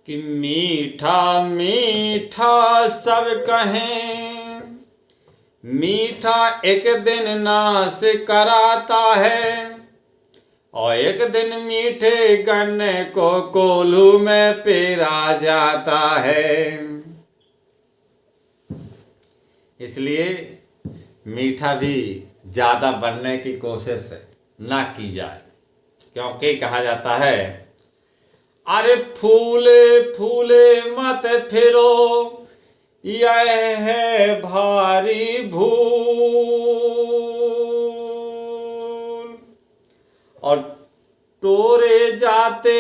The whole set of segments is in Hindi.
कि मीठा मीठा सब कहें, मीठा एक दिन नाश कराता है, और एक दिन मीठे गन्ने को कोल्हू में पेरा जाता है। इसलिए मीठा भी ज़्यादा बनने की कोशिश ना की जाए, क्योंकि कहा जाता है अरे फूले फूले मत फिरो, यह है भारी भूल, और तोड़े जाते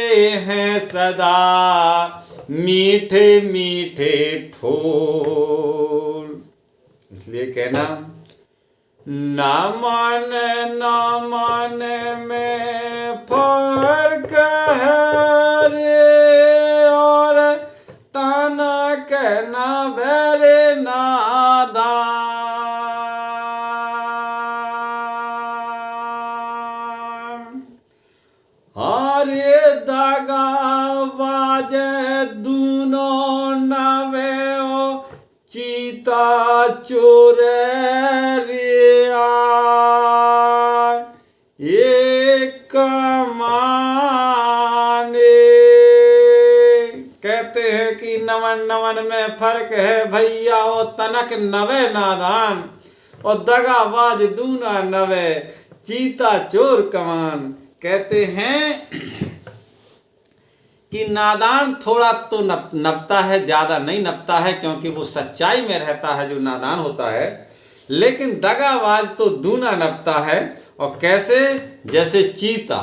हैं सदा मीठे मीठे फूल। इसलिए कहना ना मन में फर्क है रे, और ताना कहना भरे नादान। हरे दगाबाज दूनो नवे ओ चीता चोर रिया, ये कमाने। कहते हैं कि नमन नमन में फर्क है भैया, ओ तनक नवे नादान, और दगाबाज दूना नवे चीता चोर कमान। कहते हैं कि नादान थोड़ा तो नपता है, ज़्यादा नहीं नपता है, क्योंकि वो सच्चाई में रहता है जो नादान होता है। लेकिन दगाबाज तो दूना नपता है। और कैसे? जैसे चीता,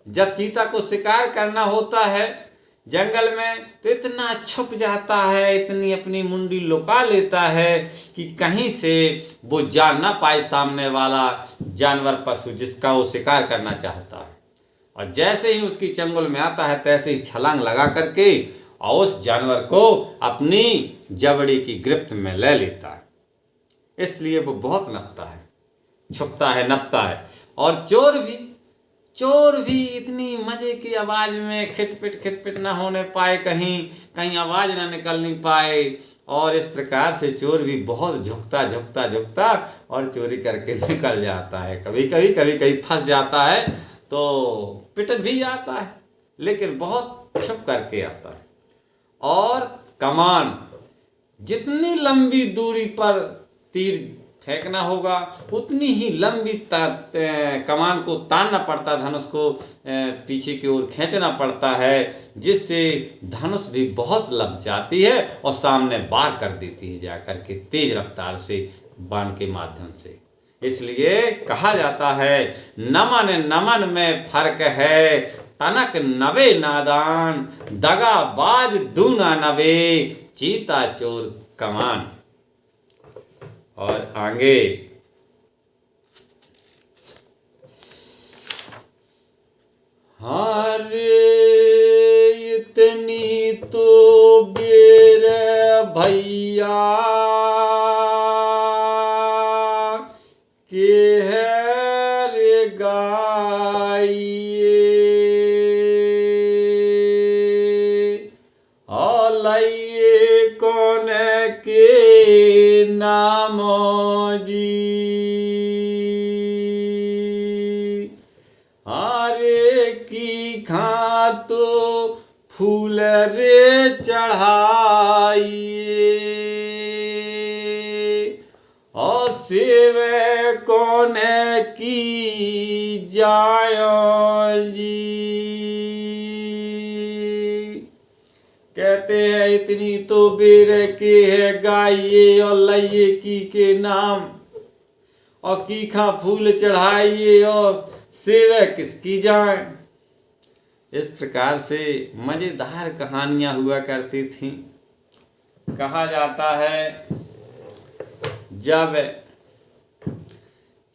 जब चीता को शिकार करना होता है जंगल में, तो इतना छुप जाता है, इतनी अपनी मुंडी लुका लेता है कि कहीं से वो जान ना पाए सामने वाला जानवर पशु जिसका वो शिकार करना चाहता है। और जैसे ही उसकी चंगुल में आता है, तैसे ही छलांग लगा करके और उस जानवर को अपनी जबड़ी की गिरफ्त में ले लेता है। इसलिए वो बहुत नपता है, छुपता है, नपता है। और चोर भी इतनी मजे की आवाज में खिटपिट ना होने पाए, कहीं आवाज ना निकलनी पाए, और इस प्रकार से चोर भी बहुत झुकता और चोरी करके निकल जाता है। कभी फंस जाता है तो पिट भी आता है, लेकिन बहुत छुप करके आता है। और कमान, जितनी लंबी दूरी पर तीर फेंकना होगा उतनी ही लंबी कमान को तानना पड़ता, धनुष को पीछे की ओर खींचना पड़ता है, जिससे धनुष भी बहुत लग जाती है और सामने वार कर देती है जाकर के तेज रफ्तार से बाण के माध्यम से। इसलिए कहा जाता है नमन में फर्क है, तनक नवे नादान, दगाबाज दूना नवे चीता चोर कमान। और आगे हरे इतनी तो बेर भैया के है रे गाइए, अलैये कौन के नाम जी, अरे की खा तो फूल रे चढ़ाइए, और सेवे कौन की जायो जी। कहते हैं इतनी तो बेर के है गाइए, और लइये की के नाम, और की खा फूल चढ़ाइए, और सेवा किसकी जाए। इस प्रकार से मजेदार कहानियां हुआ करती थीं। कहा जाता है जब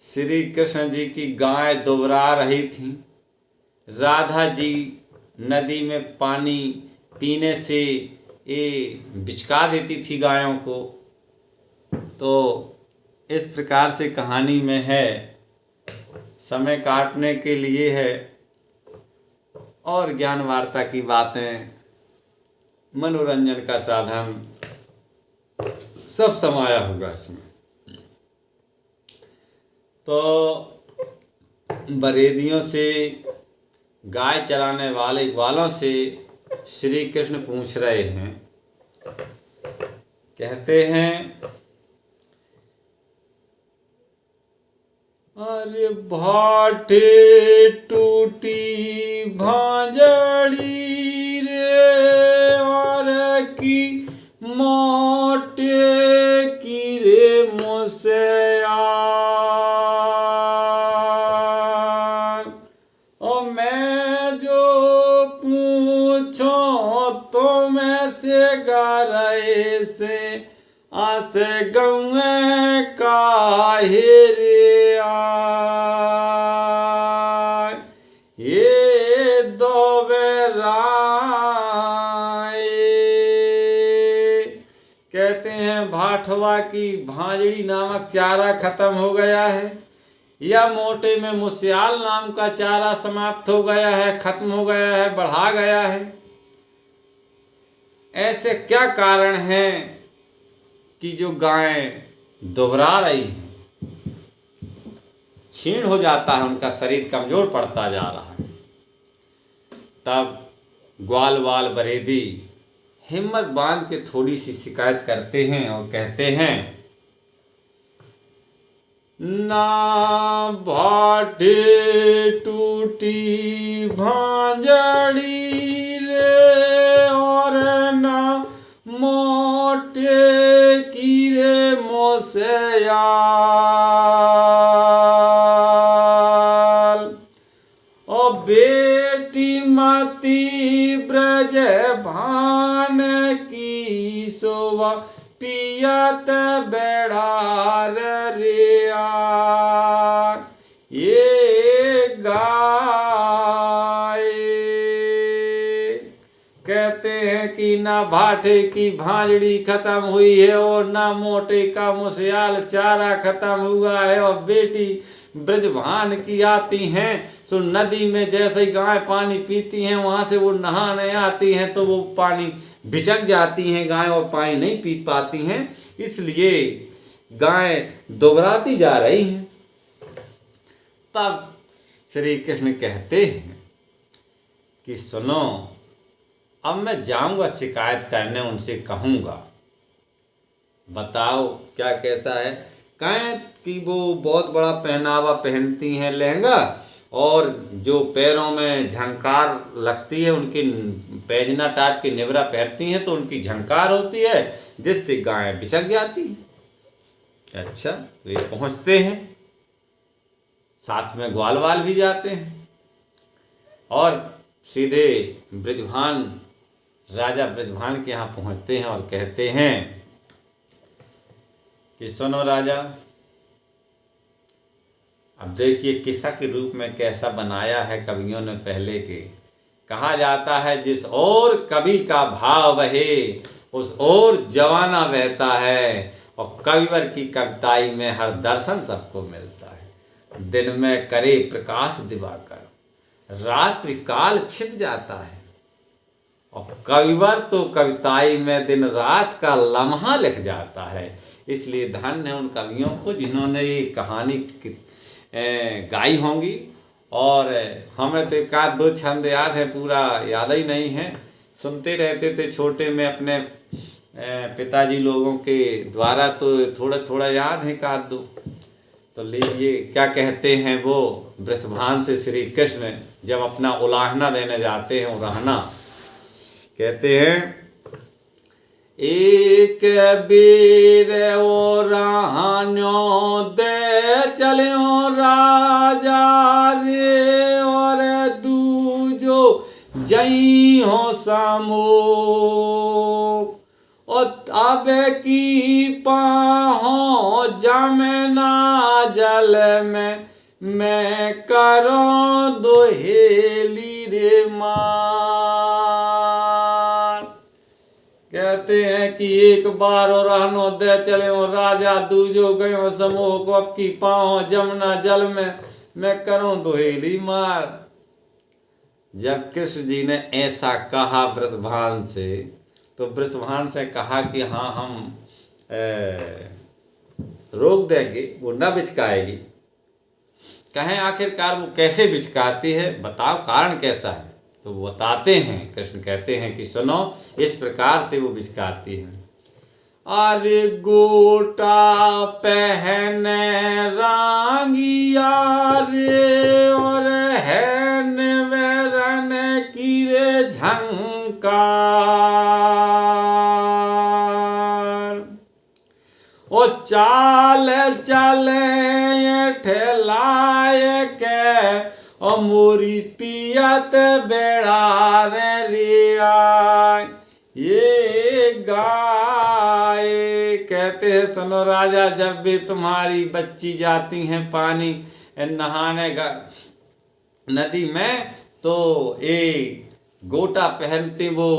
श्री कृष्ण जी की गाय दुबरा रही थी, राधा जी नदी में पानी पीने से ये बिचका देती थी गायों को। तो इस प्रकार से कहानी में है, समय काटने के लिए है और ज्ञान वार्ता की बातें मनोरंजन का साधन सब समाया होगा इसमें। तो बरेदियों से, गाय चराने वाले ग्वालों से श्री कृष्ण पूछ रहे हैं, कहते हैं अरे भाटे टूटी भांजड़ी रे और की मोटे की रे मुसया, और मैं जो पूछो तो मैं से गारे से आस गौए काहे रे आय, ये दो बेराए। कहते हैं भाठवा की भांजड़ी नामक चारा खत्म हो गया है, या मोटे में मुस्याल नाम का चारा समाप्त हो गया है, खत्म हो गया है, बढ़ा गया है। ऐसे क्या कारण हैं कि जो गाय दुबरा रही है, क्षीण हो जाता है, उनका शरीर कमजोर पड़ता जा रहा है। तब ग्वाल वाल बरेदी हिम्मत बांध के थोड़ी सी शिकायत करते हैं और कहते हैं, ना भाटे टूटी भांजड़ी रे और ना मोटे कीरे मोसयाल, और बेटी मती ब्रज भान की शोभा पियत बेड़ार रे आ, ये गाय। कहते हैं कि ना भाटे की भांजड़ी खत्म हुई है और ना मोटे का मुसयाल चारा खत्म हुआ है, और बेटी ब्रजभान की आती हैं तो नदी में जैसे ही गाय पानी पीती हैं वहां से वो नहाने आती हैं तो वो पानी बिचक जाती हैं गाय और पानी नहीं पी पाती हैं, इसलिए गाय दुबराती जा रही हैं। तब श्री कृष्ण कहते हैं कि सुनो, अब मैं जाऊंगा शिकायत करने, उनसे कहूंगा, बताओ क्या कैसा है। कहें कि वो बहुत बड़ा पहनावा पहनती हैं, लहंगा, और जो पैरों में झंकार लगती है, उनकी पैजना टाइप की निवरा पहनती हैं तो उनकी झंकार होती है जिससे गाय बिचक जाती है। अच्छा, तो ये पहुंचते हैं, साथ में ग्वाल वाल भी जाते हैं और सीधे ब्रजभान, राजा ब्रजभान के यहाँ पहुंचते हैं और कहते हैं कि सुनो राजा, अब देखिए किस्सा के रूप में कैसा बनाया है कवियों ने पहले के। कहा जाता है जिस ओर कवि का भाव बहे उस ओर जवाना बहता है, और कविवर की कविताई में हर दर्शन सबको मिलता है। दिन में करे प्रकाश दिवाकर, रात्रि काल छिप जाता है, और कविवर तो कविताई में दिन रात का लम्हा लिख जाता है। इसलिए धन्य है उन कवियों को जिन्होंने ये कहानी गाई होंगी। और हमें तो एक आध दो छंद याद है, पूरा याद ही नहीं है, सुनते रहते थे छोटे में अपने पिताजी लोगों के द्वारा, तो थोड़ा थोड़ा याद है, एक आध दो। तो लीजिए क्या कहते हैं वो वृषभान से श्री कृष्ण जब अपना उलाहना देने जाते हैं, उलाहना कहते हैं, एक बेर ओ रहान्यो दे चलियो राजा रे, और दूजो जई हो समो, और अब की पाहो जमना जल में मैं करो दोहेली रे मार। कहते हैं कि एक बार और रहनो दे चले और राजा दूजो गयो समूह को, अब की पाँव जमुना जल में मैं करूं दोहेली मार। जब कृष्ण जी ने ऐसा कहा वृषभान से तो वृषभान से कहा कि हाँ हम रोक देंगे, वो न बिचकाएगी। कहें आखिरकार वो कैसे बिचकाती है, बताओ कारण कैसा है। तो वो बताते हैं, कृष्ण कहते हैं कि सुनो, इस प्रकार से वो बिचकाती है। अरे गोटा पहने रांगिया रे, और है निवरन की रे झंकार। ओ चाल चले ठेलाए के, ओ मोरी पियत बेड़ा रे रिया। ये गाय कहते हैं सुनो राजा, जब भी तुम्हारी बच्ची जाती हैं पानी नहाने नदी में, तो ये गोटा पहनती, वो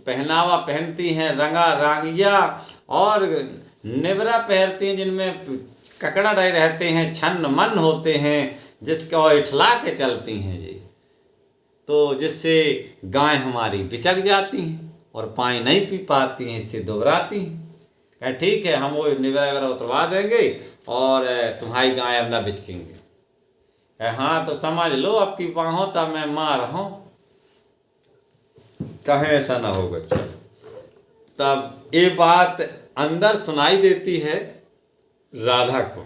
पहनावा पहनती हैं, रंगा रांगिया, और निवरा पहनती हैं जिनमें ककड़ा डे रहते हैं, छन्न मन होते हैं, जिसका इठला के चलती हैं जी। तो जिससे गाय हमारी बिचक जाती हैं और पानी नहीं पी पाती हैं, इससे दुबराती हैं। ठीक है, हम वो निवरा वगैरह उतरवा देंगे और तुम्हारी गाय अब ना बिचकेंगे। हाँ तो समझ लो आपकी बाहों तब मैं मार रहा हूँ, कहे ऐसा ना होगा। अच्छा, तब ये बात अंदर सुनाई देती है राधा को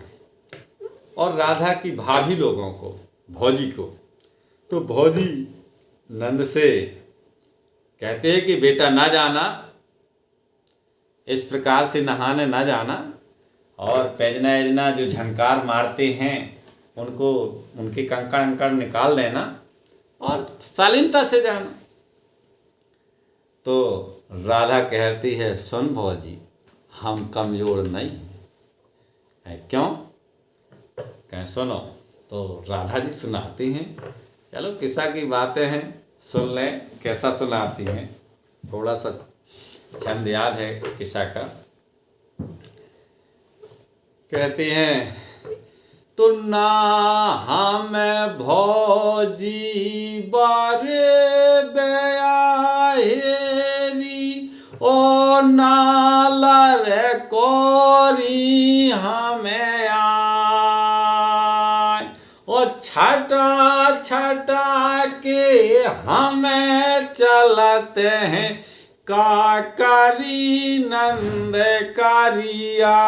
और राधा की भाभी लोगों को, भौजी को। तो भौजी नंद से कहते हैं कि बेटा ना जाना, इस प्रकार से नहाने ना जाना, और पैजना एजना जो झंकार मारते हैं उनको, उनके कंकड़ अंकड़ निकाल देना और शालीनता से जाना। तो राधा कहती है सुन भौजी, हम कमज़ोर नहीं हैं। क्यों? कहें सुनो। तो राधा जी सुनाती हैं, चलो किस्सा की बातें हैं, सुन लें कैसा सुनाती हैं। थोड़ा सा छंद याद है किस्सा का। कहती हैं तो ना हमें भौजी बारे बयाहेरी, ओ नाला रे कोरी हमें आए, ओ छटा छटा के हमें चलते हैं, काकरी नंद कारिया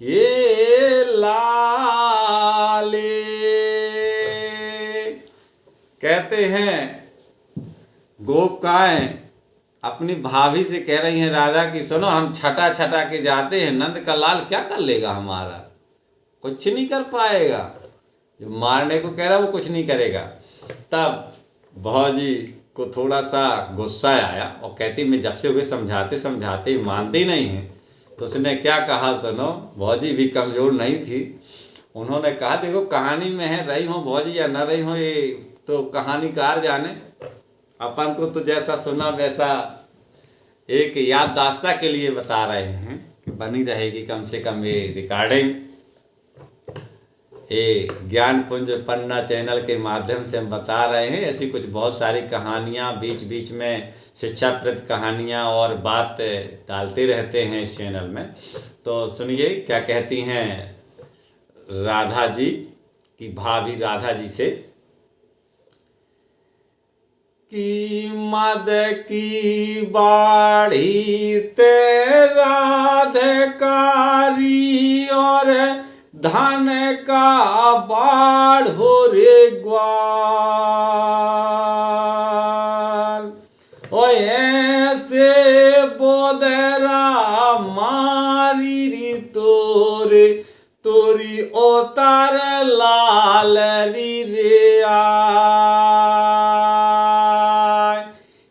ये लाले। कहते हैं गोपिकाएं अपनी भाभी से कह रही हैं राधा की सुनो, हम छटा छटा के जाते हैं, नंद का लाल क्या कर लेगा हमारा, कुछ नहीं कर पाएगा। जो मारने को कह रहा वो कुछ नहीं करेगा। तब भौजी को थोड़ा सा गुस्सा आया और कहती मैं जब से हुए समझाते समझाते मानती नहीं है। तो उसने क्या कहा सुनो, भौजी भी कमज़ोर नहीं थी। उन्होंने कहा देखो कहानी में है, रही हो भौजी या न रही हो ये तो कहानीकार जाने, अपन को तो जैसा सुना वैसा एक याददाश्ता के लिए बता रहे हैं कि बनी रहेगी कम से कम ये रिकॉर्डिंग। ये ज्ञान पुंज पन्ना चैनल के माध्यम से हम बता रहे हैं। ऐसी कुछ बहुत सारी कहानियाँ, बीच बीच में शिक्षाप्रद कहानियाँ और बात डालते रहते हैं इस चैनल में। तो सुनिए क्या कहती हैं राधा जी की भाभी राधा जी से कि मद की बाढ़ी ते राधकारी, और धन का बाढ़ हो रे ग्वाल, ओ ऐसे बोदरा मारी री तोरे तोरी ओतार लाल री रे आय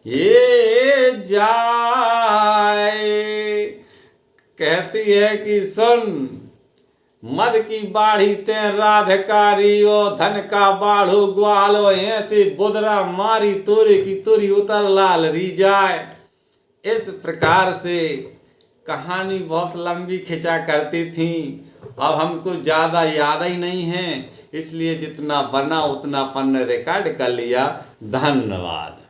ये जाए। कहती है कि सुन, मद की बाढ़ी ते राधकारी, ओ धन का बाढ़ो ग्वालो, ऐसे बुदरा मारी तोरे की तोरी उतर लाल री जाए। इस प्रकार से कहानी बहुत लंबी खिंचा करती थी। अब हमको ज़्यादा याद ही नहीं है, इसलिए जितना बना उतना पन्ने रिकॉर्ड कर लिया। धन्यवाद।